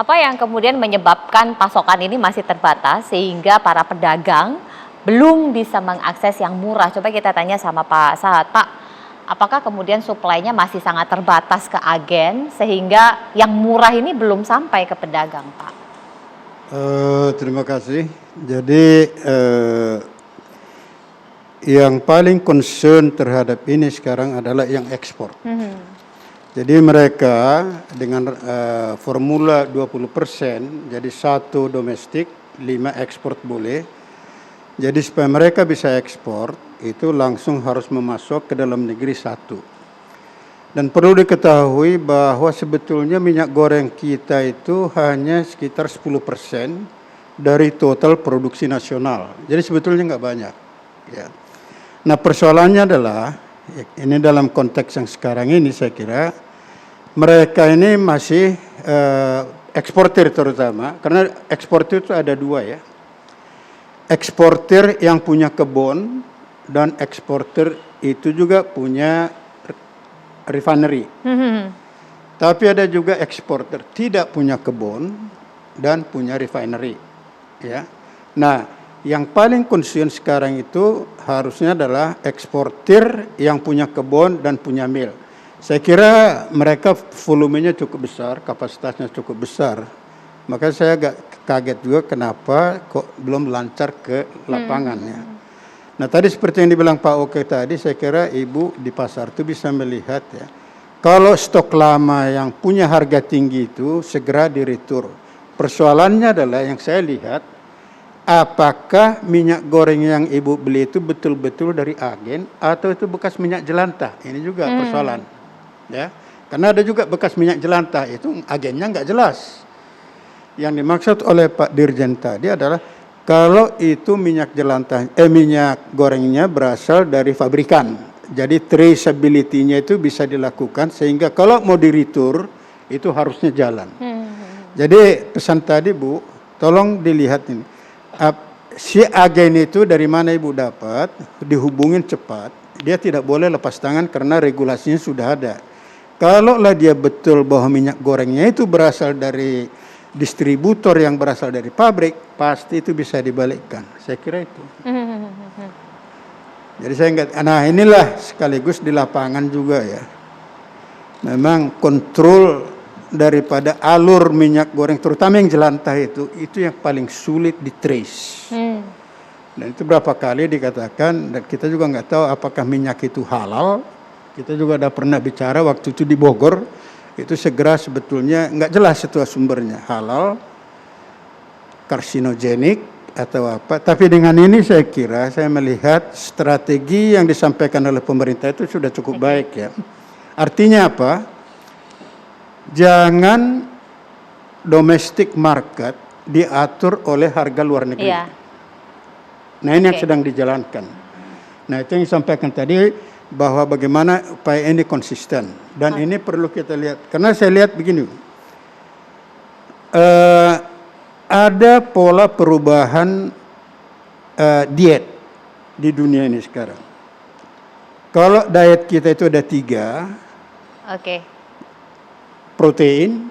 Apa yang kemudian menyebabkan pasokan ini masih terbatas sehingga para pedagang belum bisa mengakses yang murah? Coba kita tanya sama Pak Sahat. Pak, apakah kemudian suplainya masih sangat terbatas ke agen sehingga yang murah ini belum sampai ke pedagang, Pak? Terima kasih. Jadi yang paling concern terhadap ini sekarang adalah yang ekspor. Jadi mereka dengan formula 20%, jadi 1 domestik, 5 ekspor boleh. Jadi supaya mereka bisa ekspor, itu langsung harus memasok ke dalam negeri 1. Dan perlu diketahui bahwa sebetulnya minyak goreng kita itu hanya sekitar 10% dari total produksi nasional. Jadi sebetulnya nggak banyak. Ya. Nah persoalannya adalah, ini dalam konteks yang sekarang ini saya kira, mereka ini masih eksportir terutama, karena eksportir itu ada 2 ya. Eksportir yang punya kebun dan eksportir itu juga punya refinery. Tapi ada juga eksportir tidak punya kebun dan punya refinery. Ya. Nah, yang paling concern sekarang itu harusnya adalah eksportir yang punya kebun dan punya mill. Saya kira mereka volumenya cukup besar, kapasitasnya cukup besar. Maka saya agak kaget juga kenapa kok belum lancar ke lapangannya. Nah tadi seperti yang dibilang Pak Oke tadi, saya kira Ibu di pasar itu bisa melihat ya. Kalau stok lama yang punya harga tinggi itu segera diretur. Persoalannya adalah yang saya lihat, apakah minyak goreng yang Ibu beli itu betul-betul dari agen atau itu bekas minyak jelantah? Ini juga persoalan. Ya, karena ada juga bekas minyak jelantah itu agennya nggak jelas. Yang dimaksud oleh Pak Dirjen tadi adalah kalau itu minyak jelantah, minyak gorengnya berasal dari pabrikan. Jadi traceability-nya itu bisa dilakukan sehingga kalau mau diretur itu harusnya jalan. Jadi pesan tadi Bu, tolong dilihat ini. Si agen itu dari mana Ibu dapat, dihubungin cepat. Dia tidak boleh lepas tangan karena regulasinya sudah ada. Kalaulah dia betul bahwa minyak gorengnya itu berasal dari distributor yang berasal dari pabrik, pasti itu bisa dibalikkan. Saya kira itu. Jadi saya enggak, nah inilah sekaligus di lapangan juga ya. Memang kontrol daripada alur minyak goreng, terutama yang jelantah itu yang paling sulit di trace. Dan itu berapa kali dikatakan, dan kita juga nggak tahu apakah minyak itu halal. Kita juga ada pernah bicara waktu itu di Bogor, itu segera sebetulnya nggak jelas itu sumbernya, halal, karsinogenik atau apa. Tapi dengan ini saya kira, saya melihat strategi yang disampaikan oleh pemerintah itu sudah cukup baik ya. Artinya apa? Jangan domestic market diatur oleh harga luar negeri. Yeah. Nah ini yang sedang dijalankan. Nah itu yang disampaikan tadi, bahwa bagaimana upaya ini konsisten. Dan ini perlu kita lihat. Karena saya lihat begini, ada pola perubahan diet di dunia ini sekarang. Kalau diet kita itu ada 3. Protein,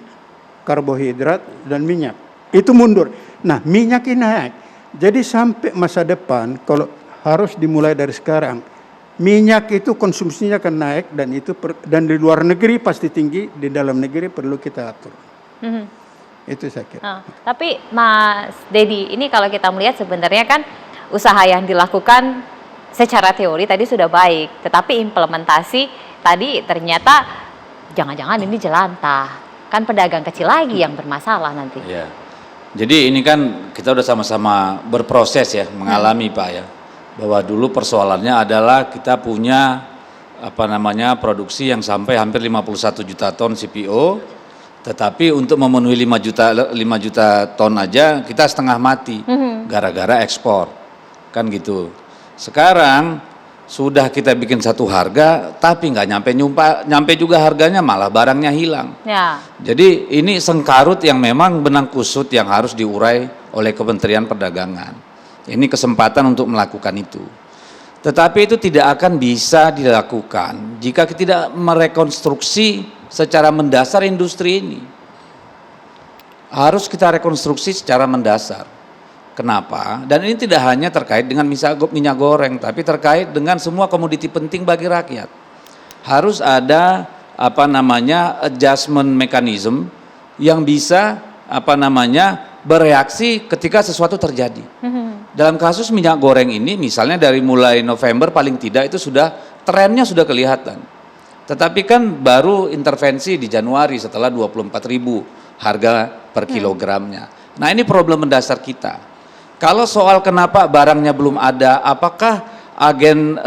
karbohidrat, dan minyak. Itu mundur. Nah minyak ini naik. Jadi sampai masa depan, kalau harus dimulai dari sekarang, minyak itu konsumsinya akan naik dan di luar negeri pasti tinggi, di dalam negeri perlu kita atur. Itu saya kira. Tapi Mas Dedi, ini kalau kita melihat sebenarnya kan usaha yang dilakukan secara teori tadi sudah baik, tetapi implementasi tadi ternyata jangan-jangan ini jelantah. Kan pedagang kecil lagi yang bermasalah nanti. Ya. Jadi ini kan kita udah sama-sama berproses ya, mengalami Pak ya. Bahwa dulu persoalannya adalah kita punya produksi yang sampai hampir 51 juta ton CPO, tetapi untuk memenuhi 5 juta ton aja kita setengah mati gara-gara ekspor, kan gitu. Sekarang sudah kita bikin satu harga, tapi nggak nyampe juga harganya, malah barangnya hilang. Ya. Jadi ini sengkarut yang memang benang kusut yang harus diurai oleh Kementerian Perdagangan. Ini kesempatan untuk melakukan itu. Tetapi itu tidak akan bisa dilakukan jika kita tidak merekonstruksi secara mendasar industri ini. harus kita rekonstruksi secara mendasar. Kenapa? Dan ini tidak hanya terkait dengan minyak goreng, tapi terkait dengan semua komoditi penting bagi rakyat. Harus ada adjustment mechanism yang bisa bereaksi ketika sesuatu terjadi. Dalam kasus minyak goreng ini misalnya dari mulai November paling tidak itu trennya sudah kelihatan. Tetapi kan baru intervensi di Januari setelah 24.000 harga per kilogramnya. Nah, ini problem mendasar kita. Kalau soal kenapa barangnya belum ada, apakah agen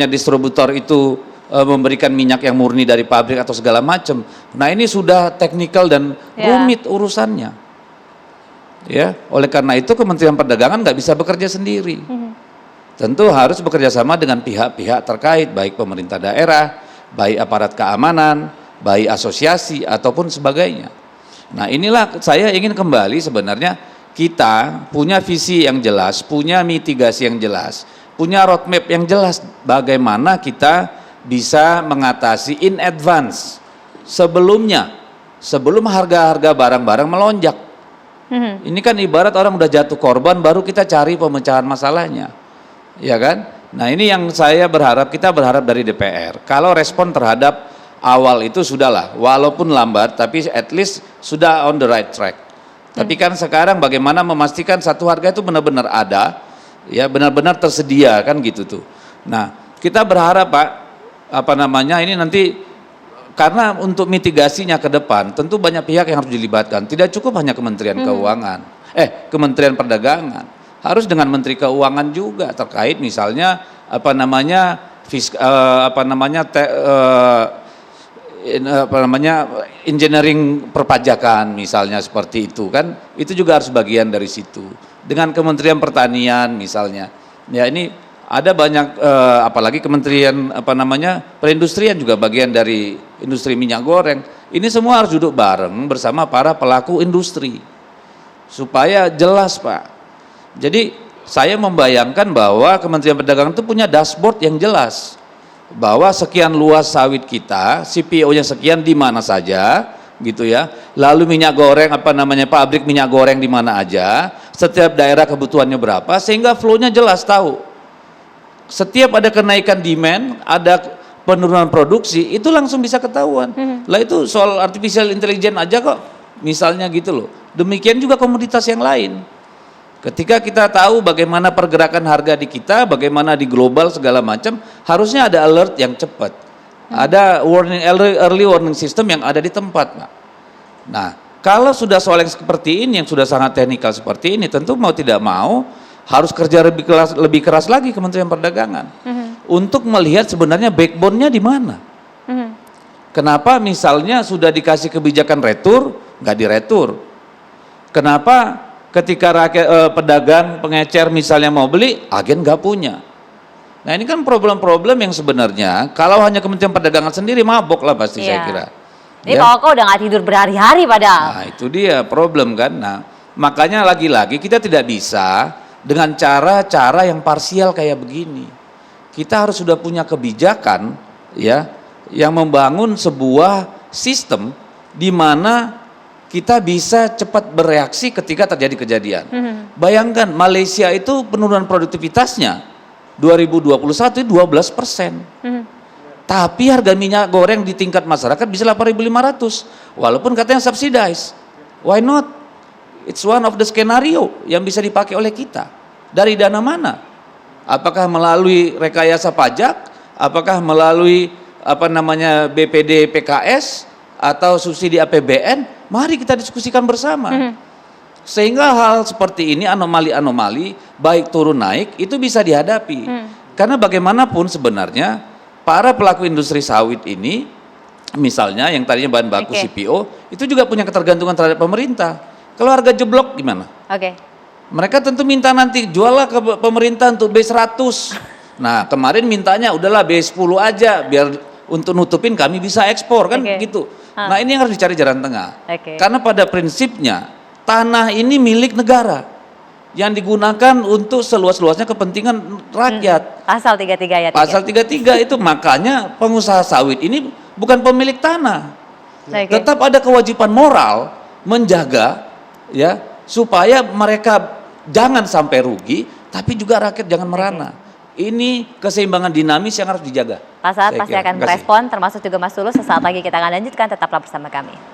distributor itu memberikan minyak yang murni dari pabrik atau segala macam. Nah, ini sudah teknikal dan rumit urusannya. Ya, oleh karena itu Kementerian Perdagangan nggak bisa bekerja sendiri. Tentu harus bekerja sama dengan pihak-pihak terkait, baik pemerintah daerah, baik aparat keamanan, baik asosiasi ataupun sebagainya. Nah, inilah saya ingin kembali sebenarnya kita punya visi yang jelas, punya mitigasi yang jelas, punya roadmap yang jelas bagaimana kita bisa mengatasi in advance sebelum harga-harga barang-barang melonjak. Ini kan ibarat orang udah jatuh korban baru kita cari pemecahan masalahnya, ya kan? Nah, ini yang kita berharap dari DPR. Kalau respon terhadap awal itu sudahlah, walaupun lambat, tapi at least sudah on the right track. Tapi kan sekarang bagaimana memastikan satu harga itu benar-benar ada, ya benar-benar tersedia kan gitu tuh. Nah, kita berharap Pak, ini nanti karena untuk mitigasinya ke depan tentu banyak pihak yang harus dilibatkan. Tidak cukup hanya Kementerian Keuangan, Kementerian Perdagangan, harus dengan Menteri Keuangan juga terkait misalnya engineering perpajakan misalnya seperti itu kan, itu juga harus bagian dari situ. Dengan Kementerian Pertanian misalnya, ya ini ada banyak apalagi Kementerian Perindustrian juga bagian dari industri minyak goreng. Ini semua harus duduk bareng bersama para pelaku industri supaya jelas Pak. Jadi saya membayangkan bahwa Kementerian Perdagangan itu punya dashboard yang jelas bahwa sekian luas sawit kita, CPO-nya sekian di mana saja gitu ya. Lalu minyak goreng pabrik minyak goreng di mana aja, setiap daerah kebutuhannya berapa sehingga flow-nya jelas tahu. Setiap ada kenaikan demand, ada penurunan produksi, itu langsung bisa ketahuan. Lah itu soal artificial intelligence aja kok, misalnya gitu loh. Demikian juga komoditas yang lain. Ketika kita tahu bagaimana pergerakan harga di kita, bagaimana di global segala macam, harusnya ada alert yang cepat. Ada early warning system yang ada di tempat, Pak. Nah, kalau sudah soal yang seperti ini, yang sudah sangat teknikal seperti ini, tentu mau tidak mau harus kerja lebih keras lagi Kementerian Perdagangan untuk melihat sebenarnya backbone-nya di mana. Kenapa misalnya sudah dikasih kebijakan retur, nggak diretur? Kenapa ketika pedagang pengecer misalnya mau beli, agen nggak punya? Nah, ini kan problem-problem yang sebenarnya kalau hanya Kementerian Perdagangan sendiri mabok lah pasti saya kira. Ini Pak Oko udah nggak tidur berhari-hari padahal. Nah, itu dia problem kan. Nah, makanya lagi-lagi kita tidak bisa dengan cara-cara yang parsial kayak begini. Kita harus sudah punya kebijakan ya yang membangun sebuah sistem di mana kita bisa cepat bereaksi ketika terjadi kejadian. Bayangkan Malaysia itu penurunan produktivitasnya 2021 12%. Tapi harga minyak goreng di tingkat masyarakat bisa 8.500 walaupun katanya subsidized. Why not? It's one of the skenario yang bisa dipakai oleh kita. Dari dana mana? Apakah melalui rekayasa pajak? Apakah melalui BPD PKS atau subsidi APBN? Mari kita diskusikan bersama. Sehingga hal seperti ini, anomali-anomali baik turun naik itu bisa dihadapi. Karena bagaimanapun sebenarnya para pelaku industri sawit ini misalnya yang tadinya bahan baku CPO itu juga punya ketergantungan terhadap pemerintah. Kalau harga jeblok gimana? Mereka tentu minta nanti juallah ke pemerintah untuk B100. Nah, kemarin mintanya udahlah B10 aja biar untuk nutupin kami bisa ekspor kan gitu. Nah, ini yang harus dicari jalan tengah. Karena pada prinsipnya tanah ini milik negara yang digunakan untuk seluas-luasnya kepentingan rakyat. Pasal 33 ayat 3. Pasal 33 itu makanya pengusaha sawit ini bukan pemilik tanah. Tetap ada kewajiban moral menjaga ya, supaya mereka jangan sampai rugi, tapi juga rakyat jangan merana. Ini keseimbangan dinamis yang harus dijaga. Pak Sahat Saya pasti kira. akan Terima kasih. merespon, termasuk juga Mas Tulus. Sesaat lagi kita akan lanjutkan, tetaplah bersama kami.